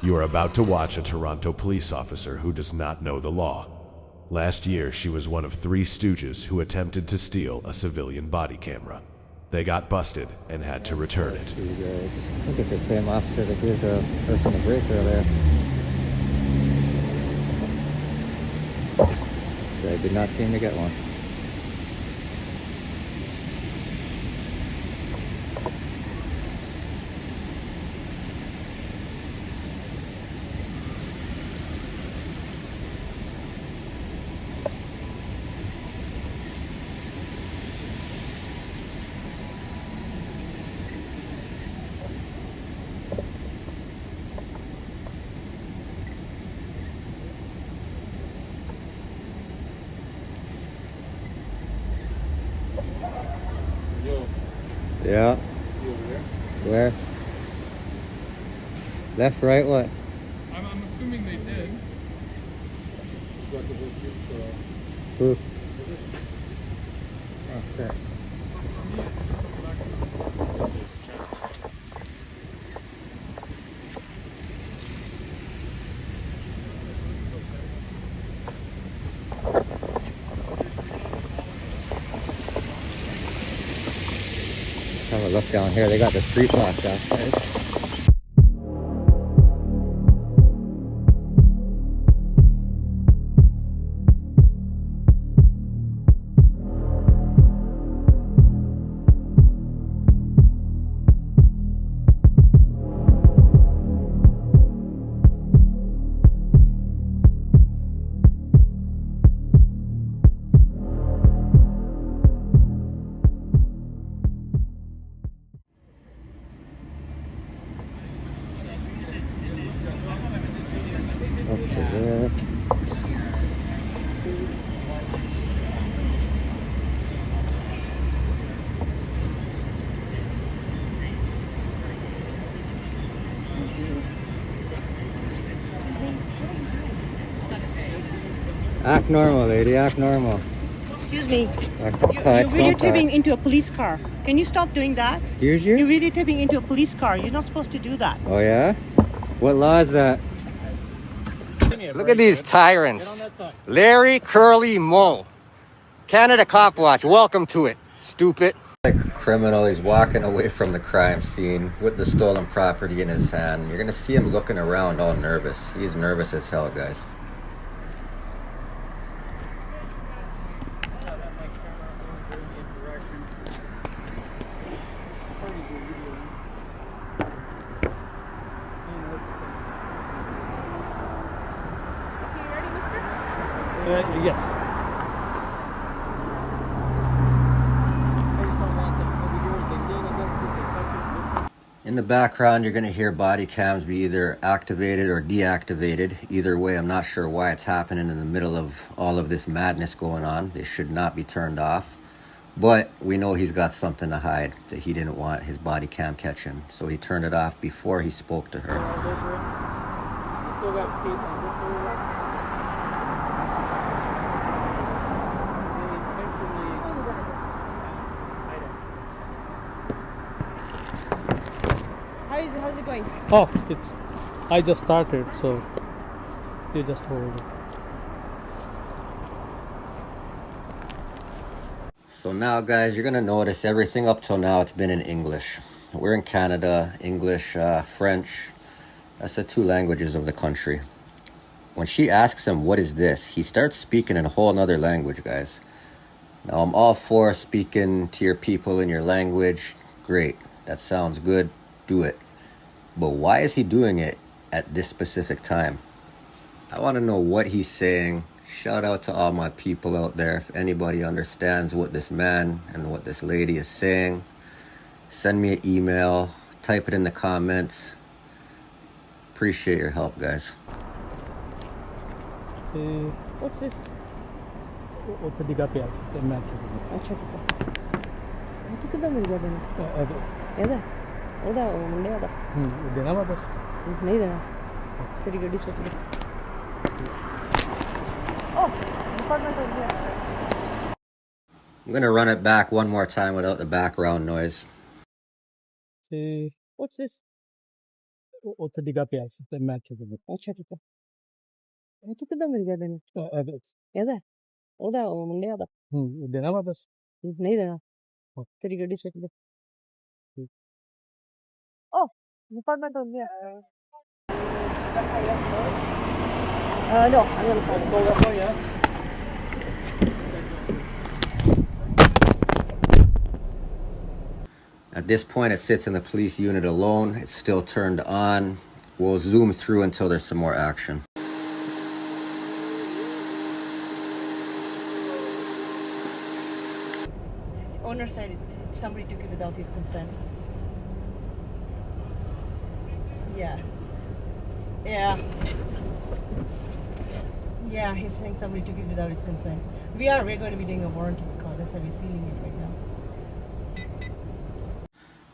You are about to watch a Toronto police officer who does not know the law. Last year, she was one of 3 stooges who attempted to steal a civilian body camera. They got busted and had to return it. I think it's the same officer that gave the person a break earlier. I did not seem to get one. Yeah. See over there? Where? Left, right, what? I'm assuming they did. Who? Okay. Have a look down here. They got the street locked up, guys. Up to there. Act normal, lady. Act normal. Excuse me. Act You're videotaping into a police car. Can you stop doing that? Excuse you? You're videotaping into a police car. You're not supposed to do that. Oh yeah? What law is that? Look at these tyrants. Larry, Curly, Moe. Canada Cop Watch. Welcome to it, stupid. Like a criminal, he's walking away from the crime scene with the stolen property in his hand. You're gonna see him looking around all nervous. He's nervous as hell, guys. Yes. In the background, you're going to hear body cams be either activated or deactivated. Either way, I'm not sure why it's happening in the middle of all of this madness going on. They should not be turned off. But we know he's got something to hide, that he didn't want his body cam catch him. So he turned it off before he spoke to her. Still got tape on this one. How's it going? Oh, I just started, so you just hold it. So now, guys, you're going to notice everything up till now, it's been in English. We're in Canada, English, French. That's the 2 languages of the country. When she asks him, what is this? He starts speaking in a whole nother language, guys. Now, I'm all for speaking to your people in your language. Great. That sounds good. Do it. But why is he doing it at this specific time? I want to know what he's saying. Shout out to all my people out there. If anybody understands what this man and what this lady is saying, send me an email. Type it in the comments. Appreciate your help, guys. What's this? What's the gas? The match. अच्छा ठीक है मिल गया देना ओदा मुंडे वाला देना वापस नहीं देना तेरी गड्डी सोच ले Oh, department of here. I'm gonna run it back one more time without the background noise. See, What's this? ਉੱਥੇ ਡਿੱਗਾ ਪਿਆ ਸੀ ਤੇ ਮੈਂ ਚੁੱਕ ਗਿਆ। ਅੱਛਾ ਠੀਕ ਹੈ। ਇਹ ਤੂੰ ਕਿੱਦਾਂ ਮਿਲ ਗਿਆ ਤੈਨੂੰ? ਇਹਦਾ ਉਹਦਾ ਉਹ ਮੁੰਡਿਆਂ ਦਾ ਦੇਣਾ ਵਾਪਸ? ਨਹੀਂ ਦੇਣਾ। ਤੇਰੀ ਗੱਡੀ ਸਿੱਟ ਦੇ। Oh, department of no, I'm gonna call Go that way, yes. At this point, it sits in the police unit alone. It's still turned on. We'll zoom through until there's some more action. Owner said somebody took it without his consent. Yeah. Yeah. Yeah, he's saying somebody took it without his consent. We're going to be doing a warranty because that's why we're sealing it right now.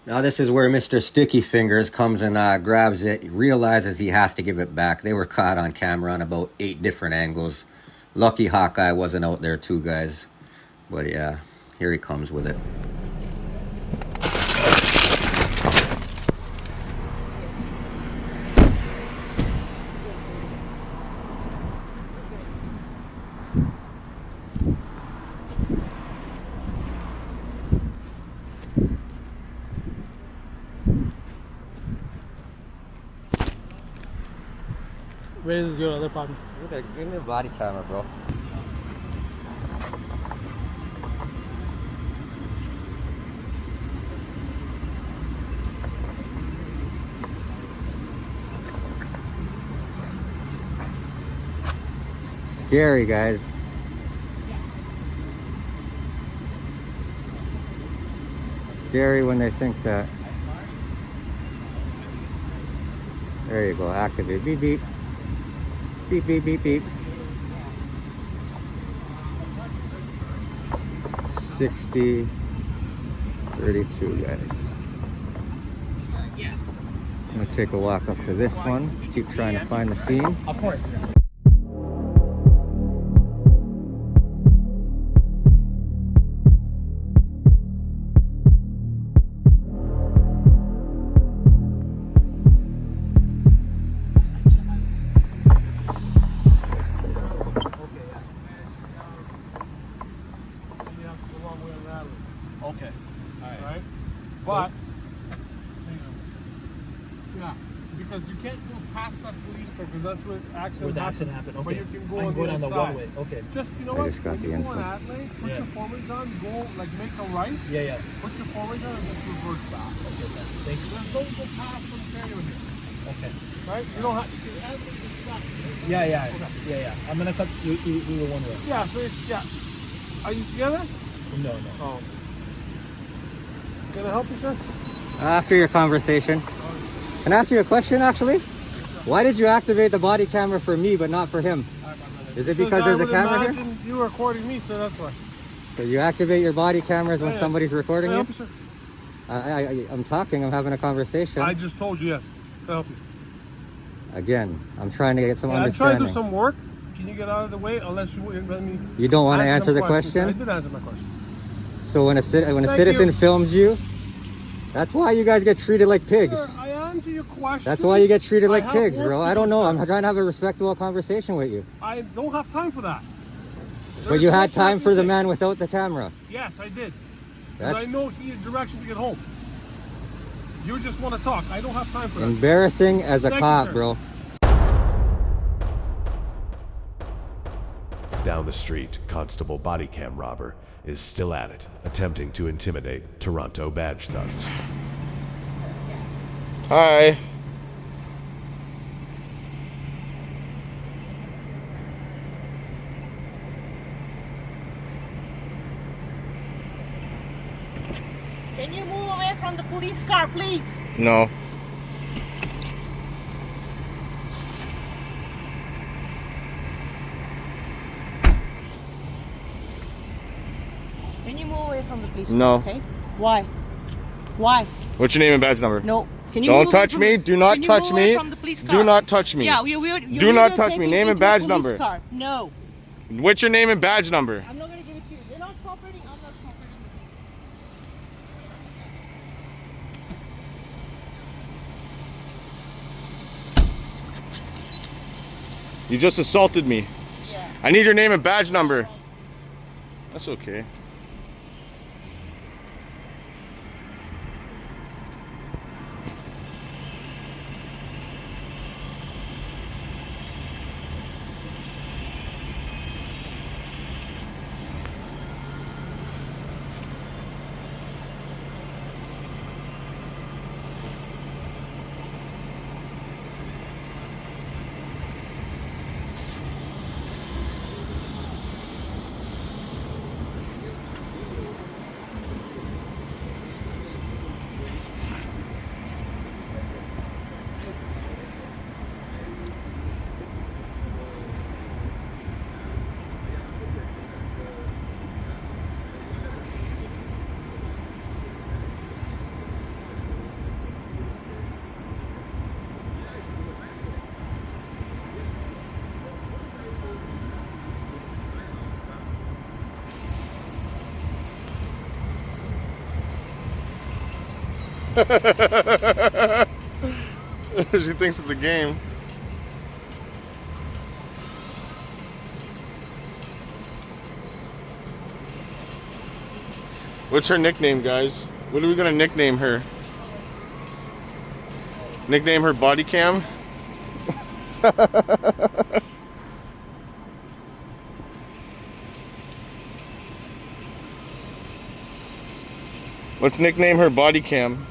Now this is where Mr. Sticky Fingers comes and grabs it. He realizes he has to give it back. They were caught on camera on about 8 different angles. Lucky Hawkeye wasn't out there too, guys. But yeah, here he comes with it. Where is your other partner? Give me a body camera, bro. Scary, guys. Scary when they think that. There you go, activate. Beep, beep. Beep, beep, beep, beep. 60, 32, guys. I'm gonna take a walk up to this one. Keep trying to find the scene. Of course. Okay. All right. But yeah, because you can't go past that police car because that's where the accident happened. Okay. But you can go on the one way. Okay. Just you know what? Just got when the you info. go on that lane, put your forwards on, go like make a right. Yeah, yeah. Put your forwards on and just reverse back. Okay. Thank you. Just don't go past from carrier here. Okay. Right? You don't have. You can stop. Yeah, yeah. Okay. Yeah, yeah. I'm gonna cut you one way. Yeah. So yeah. Are you together? No, no. Oh. Can I help you, sir? After your conversation. Can I ask you a question, actually? Why did you activate the body camera for me, but not for him? Is it because there's a camera here? You were recording me, so that's why. So you activate your body cameras when somebody's recording Can I you? help you, sir? I'm talking, I'm having a conversation. I just told you, yes. Can I help you? Again, I'm trying to get some I'm understanding. trying to do some work. Can you get out of the way unless you let me? You don't want to answer the question? I did answer my question. So when a citizen films you, that's why you guys get treated like pigs. Sir, I answer your question. That's why you get treated like pigs, work bro. to I don't do, know. sir. I'm trying to have a respectable conversation with you. I don't have time for that. But you had time for the man without the camera. Yes, I did. Because I know he had direction to get home. You just want to talk. I don't have time for that. Embarrassing as a cop, bro. Down the street, Constable BodyCam Robber is still at it, attempting to intimidate Toronto badge thugs. Hi. Can you move away from the police car, please? No. Can you move away from the police car? No. Okay. Why? Why? What's your name and badge number? No. Can you Don't move away touch from me. the- Do not Can you touch move away me. from the police car? Do not touch me. Yeah, Do not touch me. Name and badge number. Car. No. What's your name and badge number? I'm not going to give it to you. You're not cooperating. I'm not cooperating. You just assaulted me. Yeah. I need your name and badge number. That's okay. She thinks it's a game. What's her nickname, guys? What are we gonna nickname her? Nickname her BodyCam? Let's nickname her BodyCam.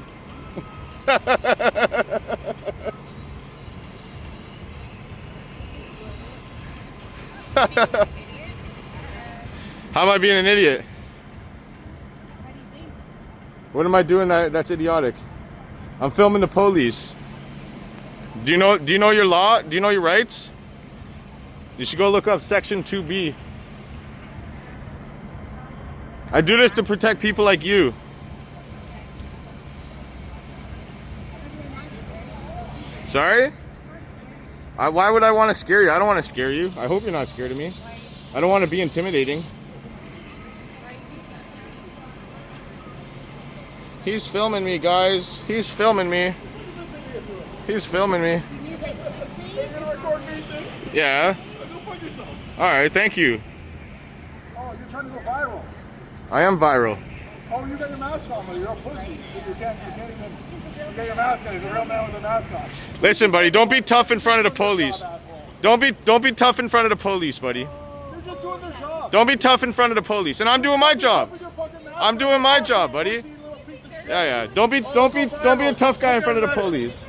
How am I being an idiot? What am I doing that's idiotic? I'm filming the police. Do you know your law? Do you know your rights? You should go look up section 2B. I do this to protect people like you. Sorry? Why would I want to scare you? I don't want to scare you. I hope you're not scared of me. I don't want to be intimidating. He's filming me, guys. He's filming me. He's filming me. Yeah. Alright, thank you. Oh, you're trying to go viral. I am viral. Oh, you got your mask on, but you're a pussy, so you can't even. You got your mask on. He's a real man with a mask on. Listen, buddy, don't be tough in front of the police. Don't be tough in front of the police, buddy. They're just doing their job. Don't be tough in front of the police, and I'm doing my job. I'm doing my job, buddy. Yeah. Don't be a tough guy in front of the police.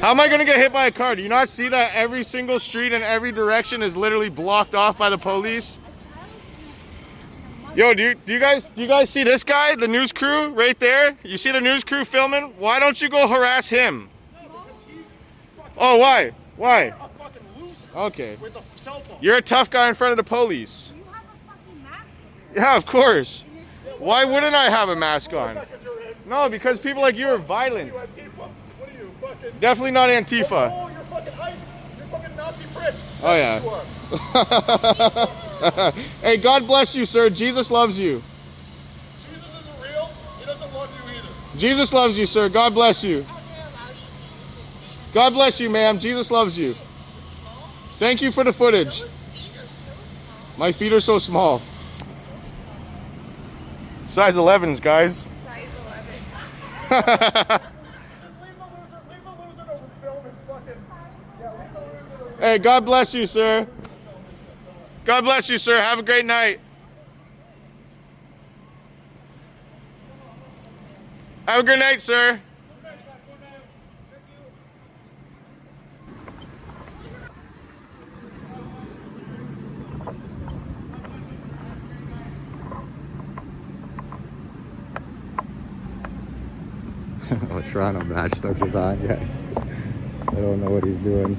How am I gonna get hit by a car? Do you not see that every single street in every direction is literally blocked off by the police? Yo, do you guys see this guy, the news crew right there? You see the news crew filming? Why don't you go harass him? Oh, why? Why? Okay. You're a tough guy in front of the police. Yeah, of course. Why wouldn't I have a mask on? No, because people like you are violent. Definitely not Antifa. Oh, you're fucking ICE. You're fucking Nazi prick. Oh, yeah. Hey, God bless you, sir. Jesus loves you. Jesus isn't real. He doesn't love you either. Jesus loves you, sir. God bless you. God bless you, ma'am. Jesus loves you. Thank you for the footage. My feet are so small. Size 11s, guys. Size 11. Just leave the loser to film his fucking. Yeah, leave the loser to. Hey, God bless you, sir. God bless you, sir. Have a great night. Have a good night, sir. Oh, Toronto match stuck is on, yes. I don't know what he's doing.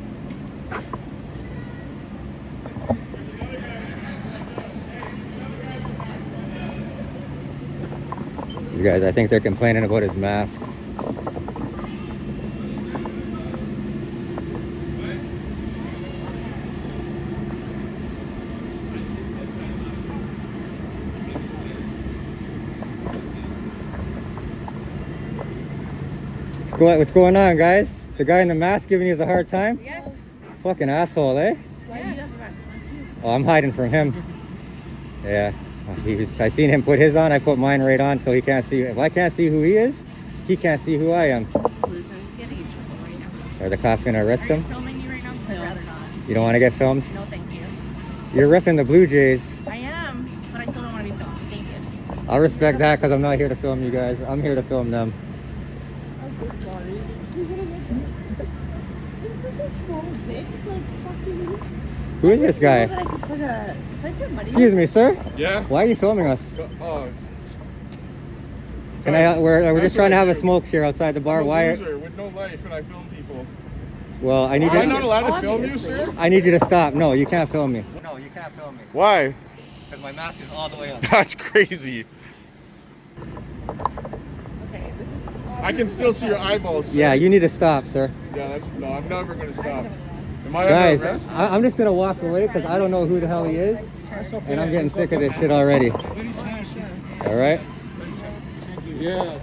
You guys, I think they're complaining about his masks. What's going on, guys? The guy in the mask giving you a hard time? Yes. Fucking asshole, eh? Why do you have a vest on too? Oh, I'm hiding from him. Yeah. I seen him put his on, I put mine right on so he can't see. If I can't see who he is, he can't see who I am. He's a loser. He's getting in trouble right now. Are the cops gonna arrest Are you him? filming me right now? Because I'd rather not. You don't want to get filmed? No, thank you. You're ripping the Blue Jays. I am, but I still don't want to be filmed. Thank you. I'll respect that because I'm not here to film you guys. I'm here to film them. I'm sorry. Is this a small dick? Like, fucking... Who is this guy? I could put a... Can I put money? Excuse me, sir. Yeah? Why are you filming us? Can We're just trying to have a smoke here outside the bar. I'm a Why? loser with no life and I film people. Well, I need Am I not you. allowed to film you, sir? I need you to stop. No, you can't film me. No, you can't film me Why? because my mask is all the way up. That's crazy. Okay, this is... I can still see your eyeballs, sir. Yeah, you need to stop, sir. Yeah, no, I'm never gonna stop. Am I Guys, under arrest? I'm just gonna walk away because I don't know who the hell he is, and I'm getting sick of this shit already. All right. Yeah.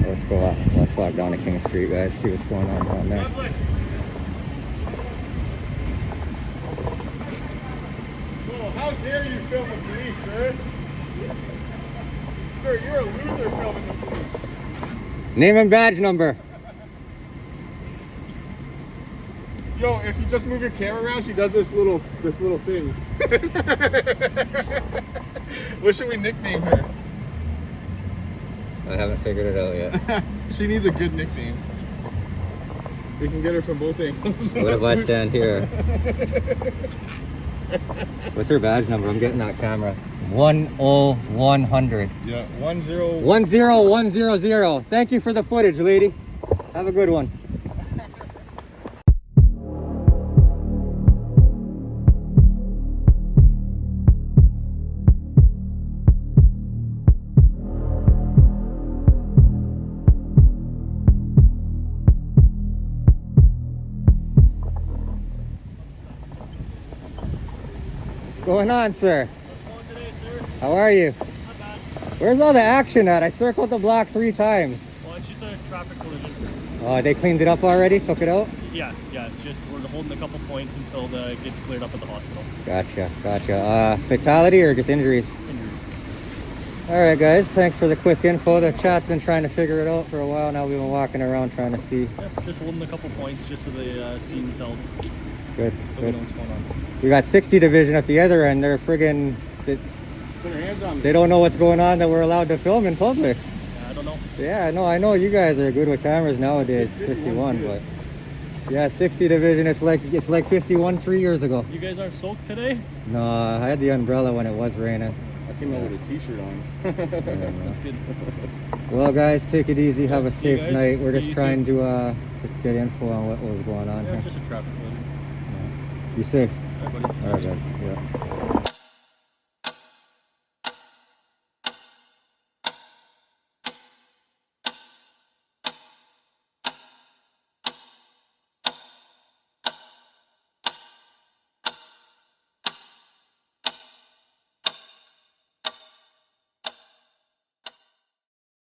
Let's go out. Let's walk down to King Street, guys. See what's going on down there. Oh, how dare you film the police, sir? Sir, you're a loser filming the police. Name and badge number. Yo, if you just move your camera around, she does this little thing. What should we nickname her? I haven't figured it out yet. She needs a good nickname. We can get her from both angles. What if I stand here? What's her badge number? I'm getting that camera. 10100. Yeah, 10. 10100. Thank you for the footage, lady. Have a good one. What's going on, sir? How are you? Where's all the action at? I circled the block 3 times. Well, it's just a traffic collision. Oh, they cleaned it up already? Took it out? Yeah, it's just we're holding a couple points until it gets cleared up at the hospital. Gotcha. Fatality or just injuries? Injuries. All right, guys. Thanks for the quick info. The chat's been trying to figure it out for a while now. We've been walking around trying to see. Yeah, just holding a couple points just so the scene's held. Good. So we know what's going on. We got 60 division at the other end. They're friggin'... Put her hands on me. They don't know what's going on that we're allowed to film in public. Yeah, I don't know. Yeah, no, I know you guys are good with cameras nowadays. 51, but yeah, 60 division. It's like 51 3 years ago. You guys aren't soaked today? No, I had the umbrella when it was raining. I came out with a t-shirt on. That's good. Well, guys, take it easy. Have a safe guys. night. We're just You trying to just get info on what was going on Yeah, here. just a traffic collision. Be safe. All right, buddy. All right, guys. Yeah.